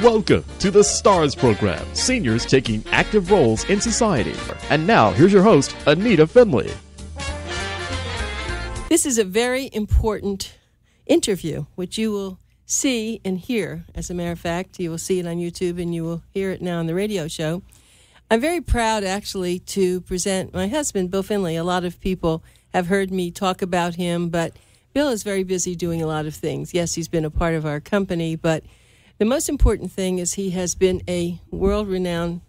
Welcome to the STARS program, seniors taking active roles in society. And now, here's your host, ANITA Finley. This is a very important interview, which you will see and hear. As a matter of fact, you will see it on YouTube and you will hear it now on the radio show. I'm very proud, actually, to present my husband, Bill Finley. A lot of people have heard me talk about him, but Bill is very busy doing a lot of things. Yes, he's been a part of our company, but the most important thing is he has been a world-renowned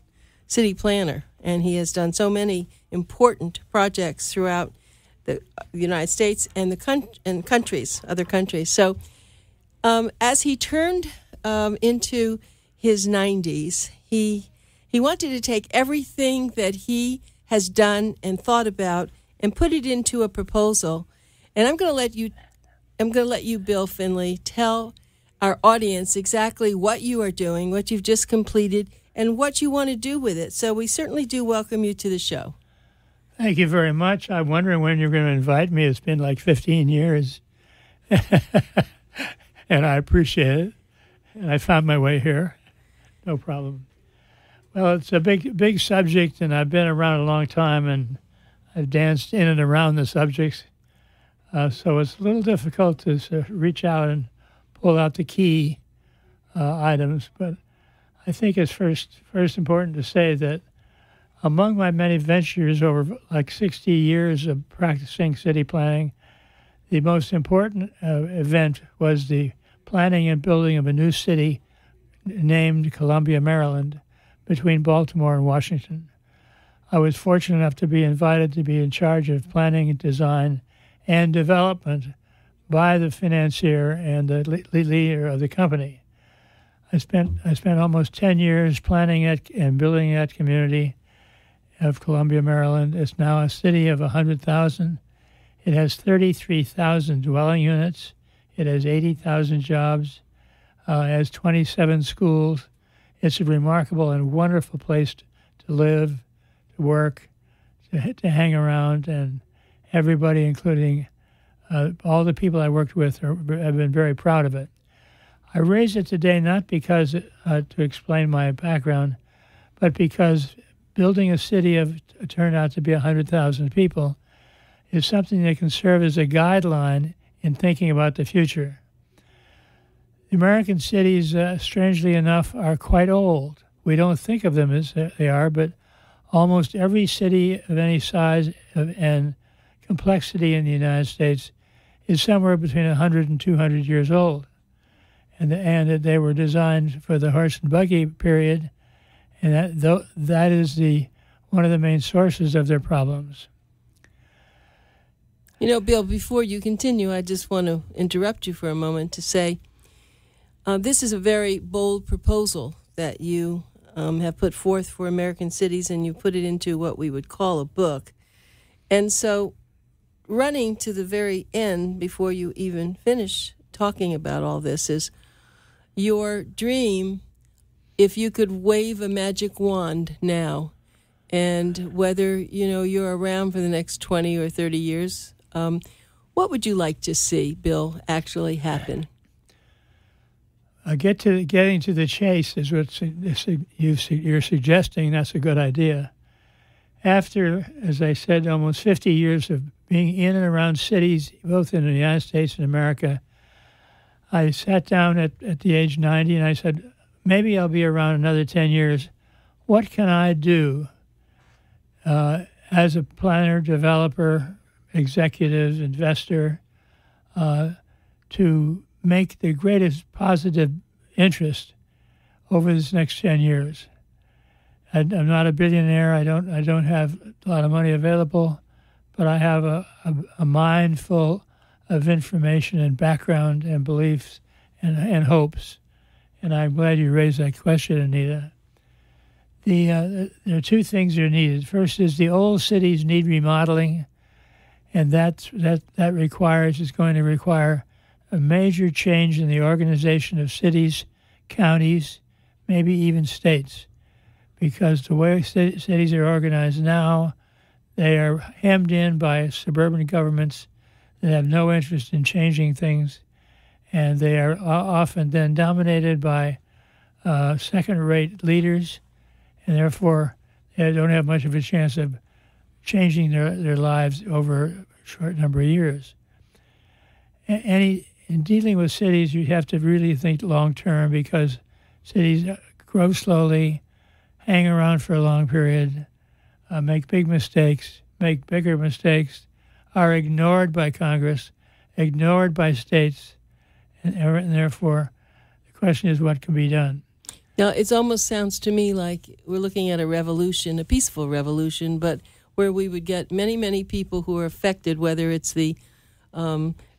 city planner, and he has done so many important projects throughout the United States and other countries. So as he turned into his 90s, he wanted to take everything that he has done and thought about and put it into a proposal. And I'm going to let you, Bill Finley, tell our audience exactly what you are doing, what you've just completed, and what you want to do with it. So we certainly do welcome you to the show. Thank you very much. I'm wondering when you're going to invite me. It's been like 15 years, and I appreciate it. And I found my way here. No problem. Well, it's a big subject, and I've been around a long time, and I've danced in and around the subjects. So it's a little difficult to reach out and pull out the key items, but I think it's first important to say that among my many ventures over like 60 years of practicing city planning, the most important event was the planning and building of a new city named Columbia, Maryland, between Baltimore and Washington. I was fortunate enough to be invited to be in charge of planning and design and development by the financier and the leader of the company. I spent almost 10 years planning it and building that community of Columbia, Maryland. It's now a city of 100,000. It has 33,000 dwelling units. It has 80,000 jobs. It has 27 schools. It's a remarkable and wonderful place to live, to work, to hang around, and everybody, including all the people I worked with, have been very proud of it. I raise it today not because to explain my background, but because building a city turned out to be 100,000 people is something that can serve as a guideline in thinking about the future. The American cities, strangely enough, are quite old. We don't think of them as they are, but almost every city of any size and complexity in the United States is somewhere between 100 and 200 years old. And that they were designed for the horse and buggy period, and that is one of the main sources of their problems. You know, Bill, before you continue, I just want to interrupt you for a moment to say this is a very bold proposal that you have put forth for American cities, and you put it into what we would call a book. And so running to the very end before you even finish talking about all this is your dream, if you could wave a magic wand now, and whether you're around for the next 20 or 30 years, what would you like to see, Bill, actually happen? Getting to the chase is what you're suggesting. That's a good idea. After, as I said, almost 50 years of being in and around cities, both in the United States and America, I sat down at the age 90 and I said, maybe I'll be around another 10 years. What can I do as a planner, developer, executive, investor to make the greatest positive interest over this next 10 years? I'm not a billionaire. I don't have a lot of money available, but I have a mind full of information and background and beliefs and hopes. And I'm glad you raised that question, Anita. There are two things that are needed. First is the old cities need remodeling, and that is going to require a major change in the organization of cities, counties, maybe even states. Because the way cities are organized now, they are hemmed in by suburban governments that have no interest in changing things, and they are often then dominated by second-rate leaders, and therefore they don't have much of a chance of changing their lives over a short number of years. In dealing with cities, you have to really think long-term, because cities grow slowly, hang around for a long period, make big mistakes, make bigger mistakes, are ignored by Congress, ignored by states, and therefore the question is what can be done. Now, it almost sounds to me like we're looking at a revolution, a peaceful revolution, but where we would get many, many people who are affected, whether it's the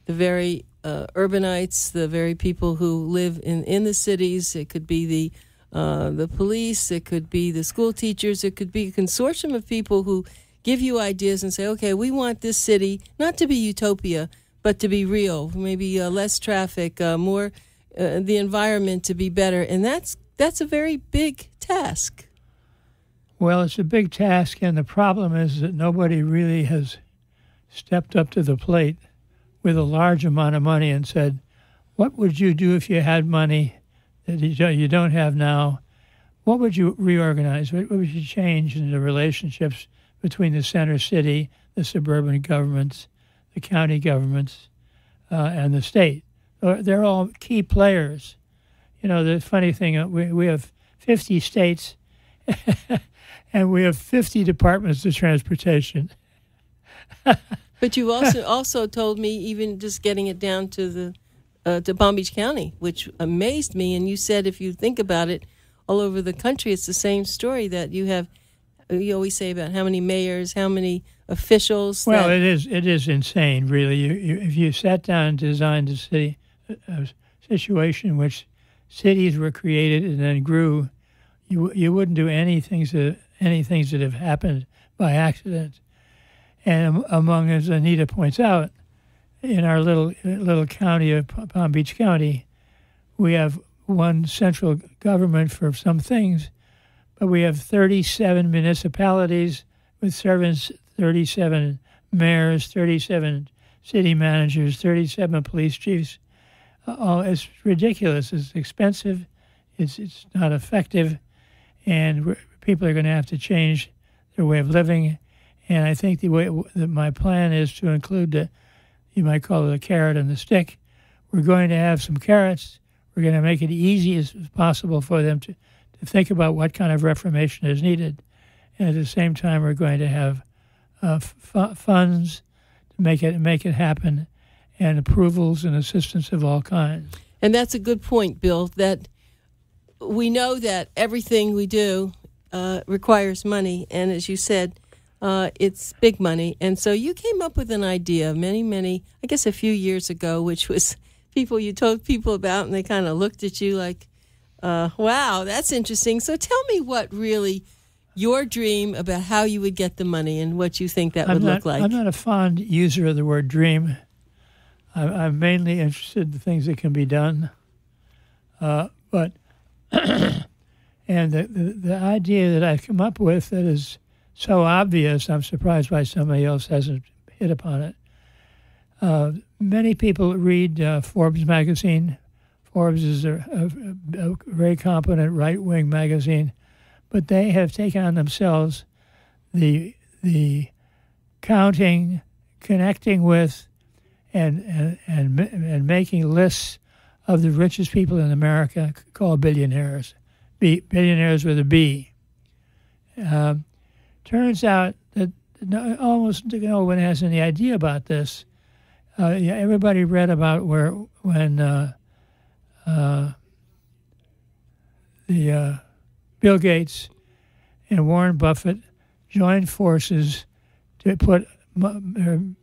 very urbanites, the very people who live in the cities. It could be the police. It could be the school teachers. It could be a consortium of people who give you ideas and say, okay, we want this city not to be utopia, but to be real, maybe less traffic, more the environment to be better. And that's a very big task. Well, it's a big task, and the problem is that nobody really has stepped up to the plate with a large amount of money and said, what would you do if you had money that you don't have now? What would you reorganize? What would you change in the relationships between the center city, the suburban governments, the county governments, and the state? They're all key players. You know, the funny thing, we have 50 states and we have 50 departments of transportation. But you also told me, even just getting it down to to Palm Beach County, which amazed me. And you said, if you think about it, all over the country, it's the same story that you have. You always say about how many mayors, how many officials. Well, it is insane, really. If you sat down and designed a situation in which cities were created and then grew, you wouldn't do any things that have happened by accident. And among, as Anita points out, in our little county of Palm Beach County, we have one central government for some things, but we have 37 municipalities with servants, 37 mayors, 37 city managers, 37 police chiefs. It's ridiculous. It's expensive. It's not effective, and people are going to have to change their way of living. And I think my plan is to include you might call it a carrot and the stick. We're going to have some carrots. We're going to make it easy as possible for them to think about what kind of reformation is needed. And at the same time, we're going to have funds to make it happen, and approvals and assistance of all kinds. And that's a good point, Bill, that we know that everything we do requires money. And as you said, it's big money. And so you came up with an idea many, I guess a few years ago, which was you told people about, and they kind of looked at you like, wow, that's interesting. So tell me what really your dream about how you would get the money and what you think that would look like. I'm not a fond user of the word dream. I'm mainly interested in the things that can be done. But and the idea that I've come up with that is so obvious, I'm surprised why somebody else hasn't hit upon it. Many people read Forbes magazine. Forbes is a very competent right-wing magazine, but they have taken on themselves the counting, connecting with, and making lists of the richest people in America called billionaires. Billionaires with a B. Turns out that almost no one has any idea about this. Everybody read about when Bill Gates and Warren Buffett joined forces to put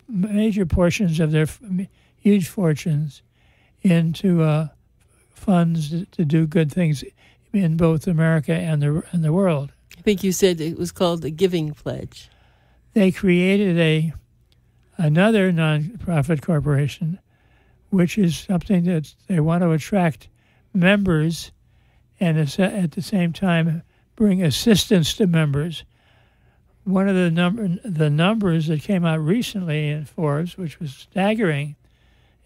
major portions of their huge fortunes into funds to do good things in both America and the world. I think you said it was called the Giving Pledge. They created another nonprofit corporation, which is something that they want to attract members and at the same time bring assistance to members. One of the numbers that came out recently in Forbes, which was staggering,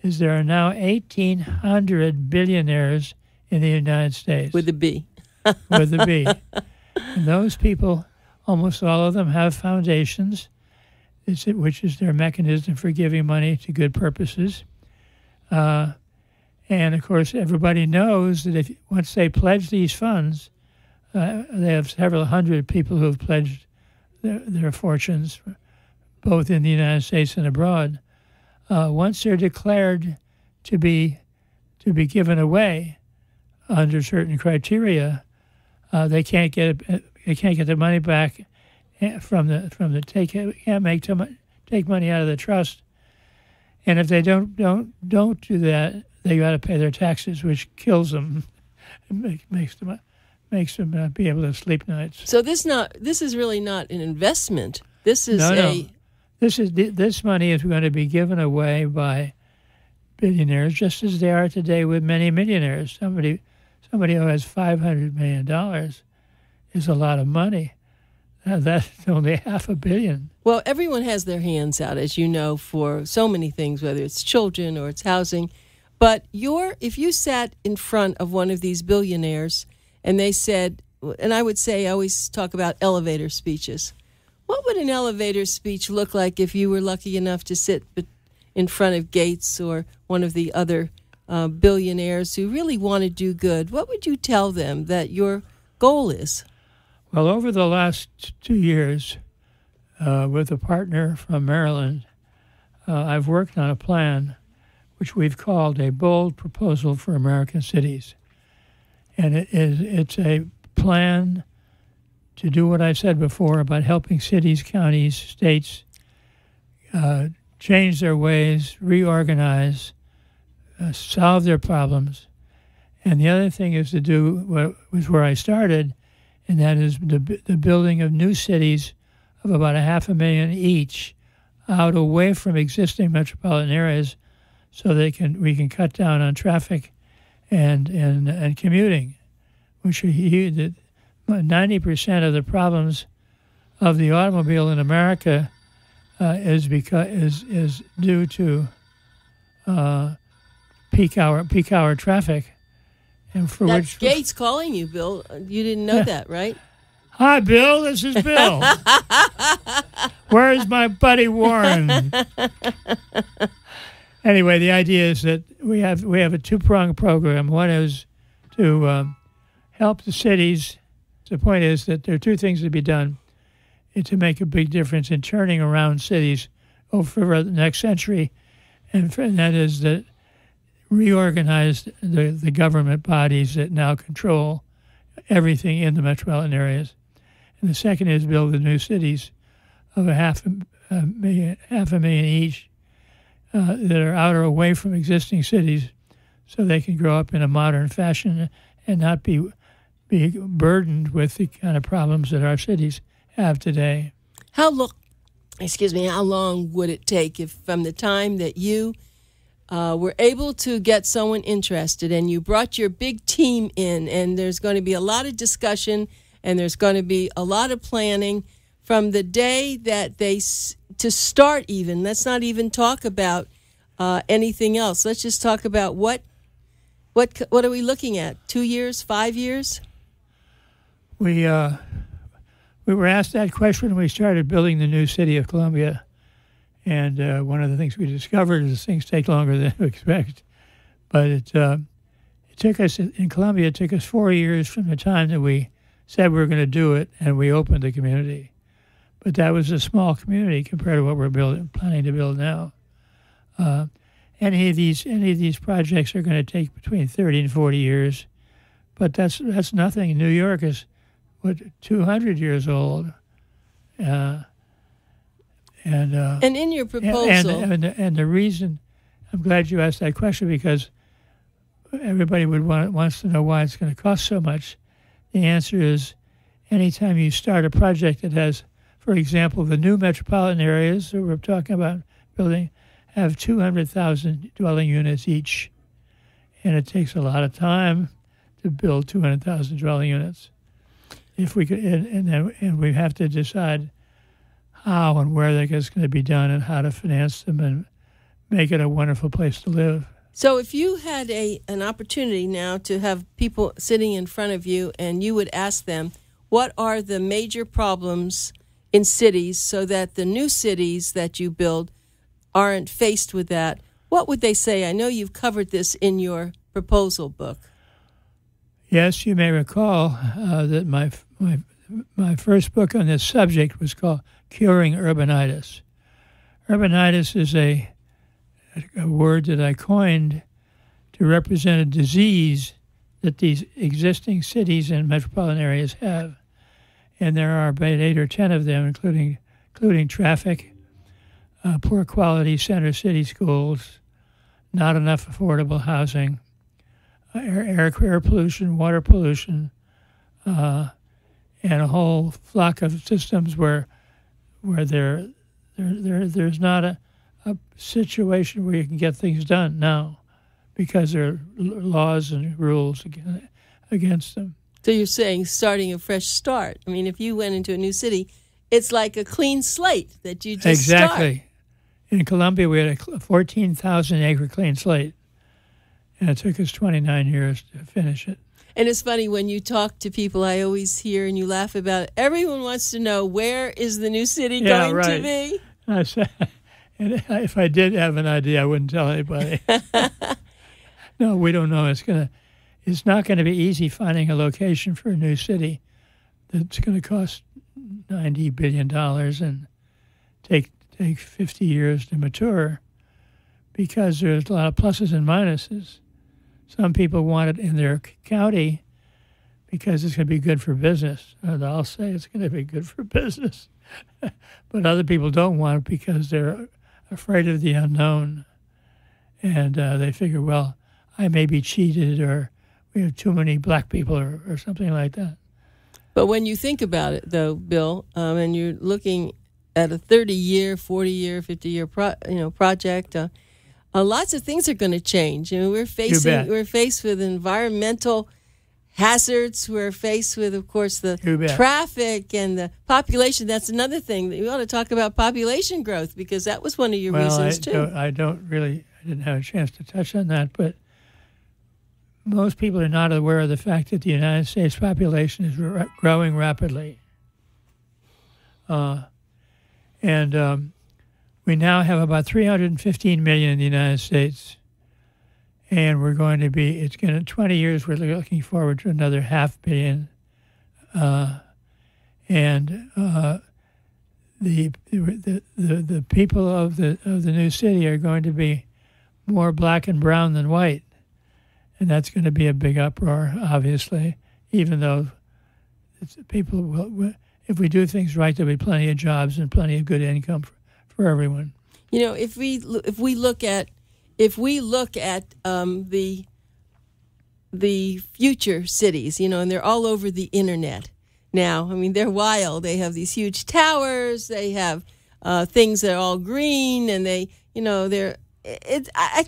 is there are now 1,800 billionaires in the United States. With a B. with a B. And those people, almost all of them, have foundations, which is their mechanism for giving money to good purposes. And, of course, everybody knows that once they pledge these funds, they have several hundred people who have pledged their fortunes, both in the United States and abroad. Once they're declared to be given away under certain criteria, they can't get the money back take money out of the trust. And if they don't do that, they got to pay their taxes, which kills them. It makes them not be able to sleep nights. So this is really not an investment. This is This money is going to be given away by billionaires, just as they are today with many millionaires. Somebody who has $500 million is a lot of money. That's only $500 million. Well, everyone has their hands out, as you know, for so many things, whether it's children or it's housing. But if you sat in front of one of these billionaires and they said, and I would say, I always talk about elevator speeches. What would an elevator speech look like if you were lucky enough to sit in front of Gates or one of the other billionaires who really want to do good? What would you tell them that your goal is? Well, over the last 2 years, with a partner from Maryland, I've worked on a plan which we've called a bold proposal for American cities. And it's a plan to do what I said before about helping cities, counties, states change their ways, reorganize, solve their problems. And the other thing is to do what was where I started, and that is the building of new cities of about 500,000 each out away from existing metropolitan areas so we can cut down on traffic and commuting, which are huge. 90% of the problems of the automobile in America is due to peak hour traffic, and for That's which Gates calling you, Bill. You didn't know that, right? Hi, Bill. This is Bill. Where's my buddy Warren? Anyway, the idea is that we have a two-pronged program. One is to help the cities. The point is that there are two things to be done to make a big difference in turning around cities over the next century, and that is that reorganize the government bodies that now control everything in the metropolitan areas. And the second is build the new cities of 500,000 each that are out or away from existing cities so they can grow up in a modern fashion and not be burdened with the kind of problems that our cities have today. How long would it take if from the time that you were able to get someone interested and you brought your big team in, and there's going to be a lot of discussion and there's going to be a lot of planning from the day that to start even, let's not even talk about anything else. Let's just talk about what are we looking at? 2 years, 5 years? We were asked that question when we started building the new city of Columbia, and one of the things we discovered is things take longer than we expect. But it took us in Columbia. It took us 4 years from the time that we said we were going to do it, and we opened the community. But that was a small community compared to what we're planning to build now. Any of these projects are going to take between 30 and 40 years, but that's nothing. New York is 200 years old, and in your proposal, and the reason I'm glad you asked that question, because everybody wants to know why it's going to cost so much. The answer is, anytime you start a project that has, for example, the new metropolitan areas that we're talking about building have 200,000 dwelling units each, and it takes a lot of time to build 200,000 dwelling units. If we could, and we have to decide how and where that's going to be done and how to finance them and make it a wonderful place to live. So if you had an opportunity now to have people sitting in front of you and you would ask them, what are the major problems in cities so that the new cities that you build aren't faced with that, what would they say? I know you've covered this in your proposal book. Yes, you may recall that my first book on this subject was called Curing Urbanitis. Urbanitis is a word that I coined to represent a disease that these existing cities and metropolitan areas have. And there are about 8 or 10 of them, including traffic, poor quality center city schools, not enough affordable housing, air pollution, water pollution, and a whole flock of systems where there's not a situation where you can get things done now because there are laws and rules against them. So you're saying starting a fresh start. I mean, if you went into a new city, it's like a clean slate that you just Exactly. start. In Columbia, we had a 14,000-acre clean slate, and it took us 29 years to finish it. And it's funny, when you talk to people, I always hear and you laugh about it. Everyone wants to know, where is the new city going to be? I said, and if I did have an idea, I wouldn't tell anybody. No, we don't know. It's not going to be easy finding a location for a new city that's going to cost $90 billion and take 50 years to mature, because there's a lot of pluses and minuses. Some people want it in their county because it's going to be good for business. And I'll say it's going to be good for business. But other people don't want it because they're afraid of the unknown. And they figure, well, I may be cheated, or we have too many black people, or something like that. But when you think about it, though, Bill, and you're looking at a 30-year, 40-year, 50-year project, lots of things are going to change. I mean, we're faced with environmental hazards. We're faced with, of course, the traffic and the population. That's another thing that you ought to talk about, population growth, because that was one of your reasons too. I didn't have a chance to touch on that, but most people are not aware of the fact that the United States population is growing rapidly. We now have about 315 million in the United States, and we're going to be, 20 years, we're looking forward to another 500 million. The people of the new city are going to be more black and brown than white, and that's going to be a big uproar, obviously, even though people will, if we do things right, there'll be plenty of jobs and plenty of good income for everyone. You know, if we look at the future cities, and they're all over the internet now. I mean, they're wild. They have these huge towers. They have things that are all green, and I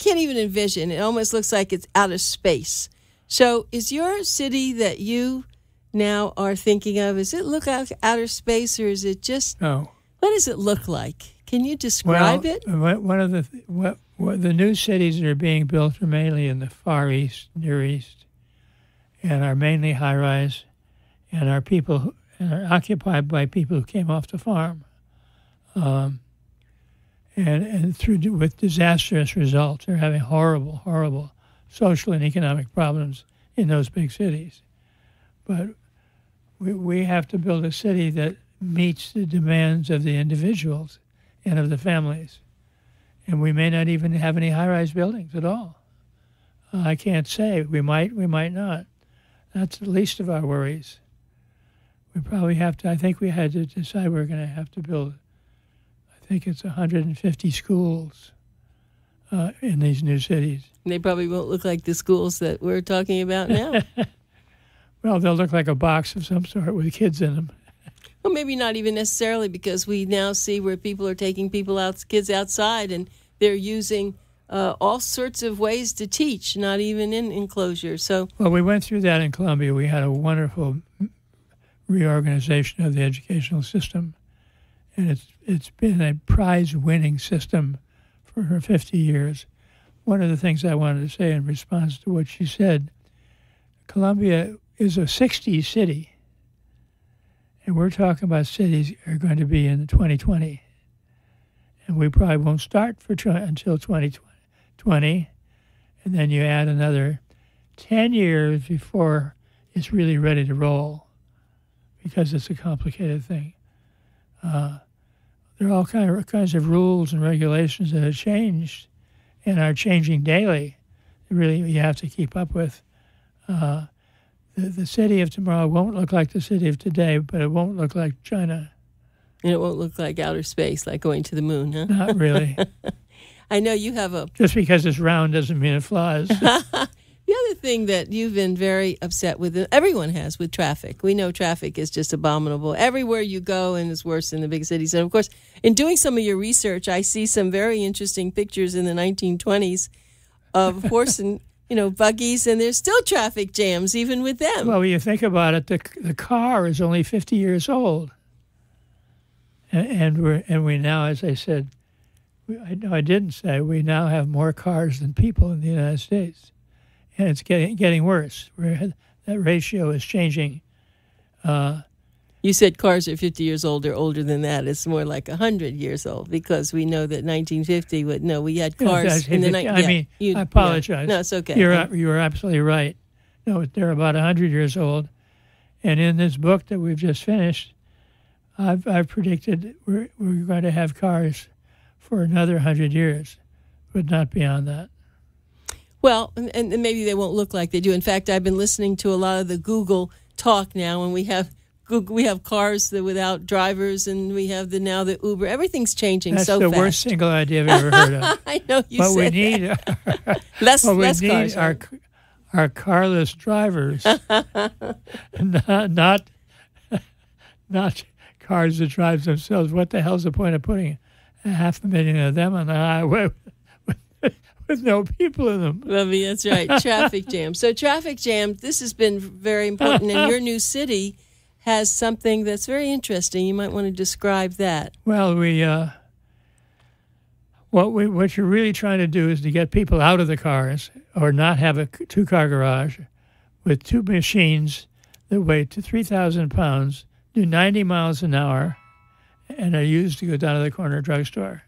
can't even envision. It almost looks like it's out of space. So, is your city that you now are thinking of, does it look like outer space, or is it just? No. What does it look like? Can you describe it? One of the new cities that are being built are mainly in the Far East, Near East, and are mainly high-rise, and are occupied by people who came off the farm, with disastrous results. They're having horrible social and economic problems in those big cities. But we have to build a city that meets the demands of the individuals and of the families. And we may not even have any high-rise buildings at all. I can't say. We might not. That's the least of our worries. We probably have to, I think we had to decide we're going to have to build, I think it's 150 schools in these new cities. They probably won't look like the schools that we're talking about now. Well, they'll look like a box of some sort with kids in them. Well, maybe not even necessarily, because we now see where people are taking kids outside, and they're using all sorts of ways to teach, not even in enclosures. So, well, we went through that in Columbia. We had a wonderful reorganization of the educational system, and it's been a prize-winning system for 50 years. one of the things I wanted to say in response to what she said, Columbia is a 60s city, and we're talking about cities are going to be in 2020, and we probably won't start until 2020, and then you add another 10 years before it's really ready to roll, because it's a complicated thing. There are all kinds of rules and regulations that have changed and are changing daily. Really, you have to keep up with. The city of tomorrow won't look like the city of today, but it won't look like China. And it won't look like outer space, like going to the moon, huh? Not really. I know you have a... Just because it's round doesn't mean it flies. The other thing that you've been very upset with, everyone has, with traffic. We know traffic is just abominable everywhere you go, and it's worse in the big cities. And, of course, in doing some of your research, I see some very interesting pictures in the 1920s of horse and... buggies, and there's still traffic jams even with them. Well, when you think about it, the car is only 50 years old, and we now, as I said, I didn't say, we now have more cars than people in the United States, and it's getting worse. That ratio is changing. You said cars are 50 years old or older than that. It's more like 100 years old, because we know that 1950, we had cars in the 1950s. I apologize. Yeah. No, it's okay. You're absolutely right. No, they're about 100 years old. And in this book that we've just finished, I've predicted we're going to have cars for another 100 years, but not beyond that. Well, and maybe they won't look like they do. In fact, I've been listening to a lot of the Google talk now, and we have cars without drivers, and we have now the Uber. Everything's changing so fast. That's the worst single idea I've ever heard of. I know you said we need that. less cars. Are carless drivers, not cars that drive themselves. What the hell's the point of putting 500,000 of them on the highway with no people in them? Well, that's right. Traffic jam. So traffic jam, this has been very important, and your new city has something that's very interesting. You might want to describe that. Well, what you're really trying to do is to get people out of the cars, or not have a two-car garage with two machines that weigh 3,000 pounds, do 90 miles an hour, and are used to go down to the corner drugstore.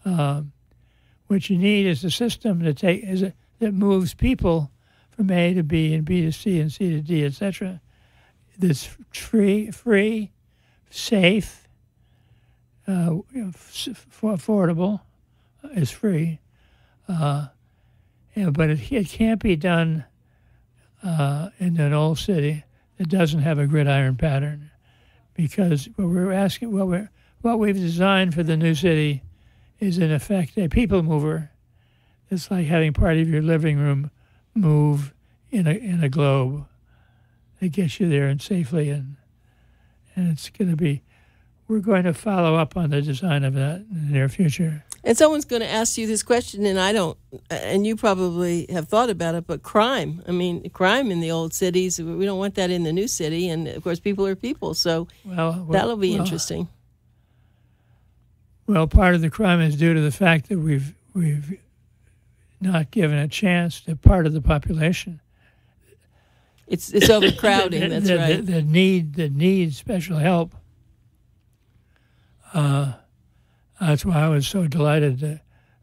What you need is a system that moves people from A to B and B to C and C to D, etc. That's free, safe, affordable, is free, but it can't be done in an old city that doesn't have a gridiron pattern, because what we've designed for the new city is in effect a people mover. It's like having part of your living room move in a globe. It gets you there and safely, and it's going to be. We're going to follow up on the design of that in the near future. And someone's going to ask you this question, and I don't, and you probably have thought about it, but crime. I mean, crime in the old cities, we don't want that in the new city, and of course, people are people, so that'll be interesting. Well, part of the crime is due to the fact that we've not given a chance to part of the population. It's overcrowding. That's right. That need special help. That's why I was so delighted to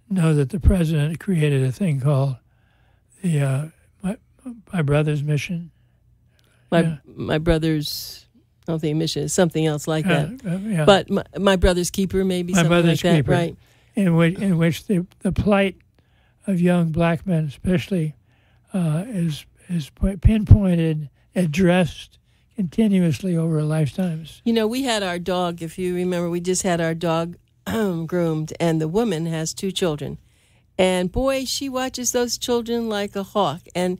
know that the president created a thing called the My Brother's Mission. My Brother's, I don't think mission is something else like that. But my Brother's Keeper, maybe something like that, Keeper, right? In which the plight of young black men, especially, is pinpointed, addressed continuously over lifetimes. We had our dog, if you remember, we just had our dog groomed, and the woman has 2 children. And boy, she watches those children like a hawk. And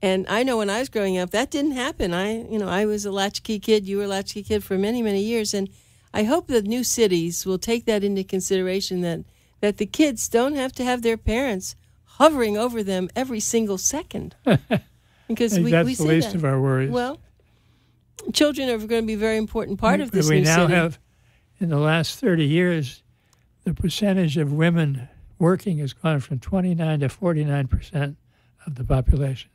I know when I was growing up, that didn't happen. I was a latchkey kid, you were a latchkey kid for many, many years. And I hope that new cities will take that into consideration, that the kids don't have to have their parents hovering over them every single second. Because that's the least of our worries. Well, children are going to be a very important part of this new city. We now have, in the last 30 years, the percentage of women working has gone from 29 to 49% of the population,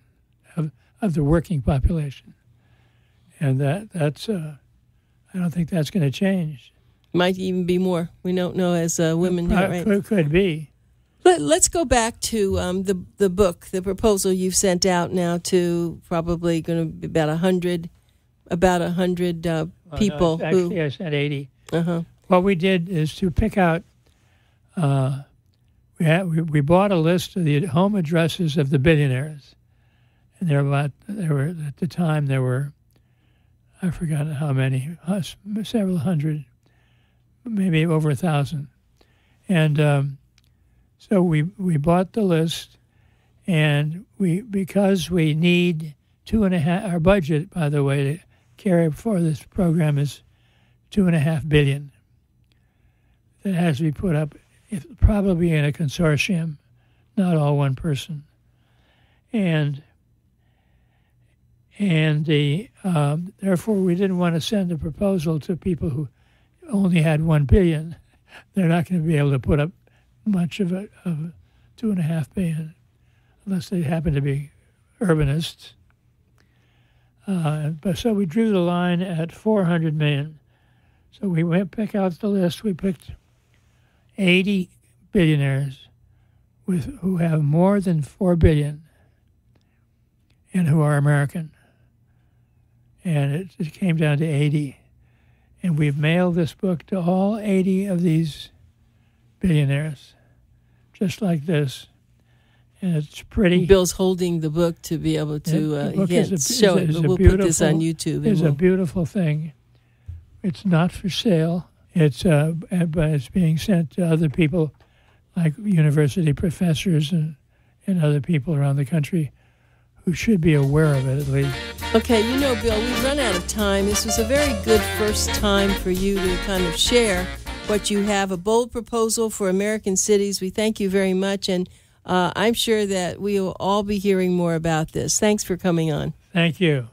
of the working population. And that's I don't think that's going to change. Might even be more. We don't know as women. Right? Could be. Let's go back to the book, the proposal you've sent out now to probably going to be about 100 people. No, actually, I sent 80. Uh-huh. What we did is to pick out. We bought a list of the home addresses of the billionaires, and there were at the time there were, I've forgotten how many, several hundred, maybe over 1,000, and so we bought the list, and because we need 2.5. Our budget, by the way, to carry for this program is $2.5 billion. That has to be put up, probably in a consortium, not all one person, and therefore we didn't want to send a proposal to people who only had $1 billion. They're not going to be able to put up much of $2.5 billion unless they happen to be urbanists. But so we drew the line at $400 million. So we pick out the list. We picked 80 billionaires who have more than $4 billion and who are American. And it came down to 80. And we've mailed this book to all 80 of these billionaires, just like this. And it's pretty. Bill's holding the book to be able to show it. But we'll put this on YouTube. It's a beautiful thing. It's not for sale. But it's being sent to other people, like university professors and other people around the country who should be aware of it at least. Okay, Bill, we've run out of time. This was a very good first time for you to kind of share what you have, a bold proposal for American cities. We thank you very much, and I'm sure that we will all be hearing more about this. Thanks for coming on. Thank you.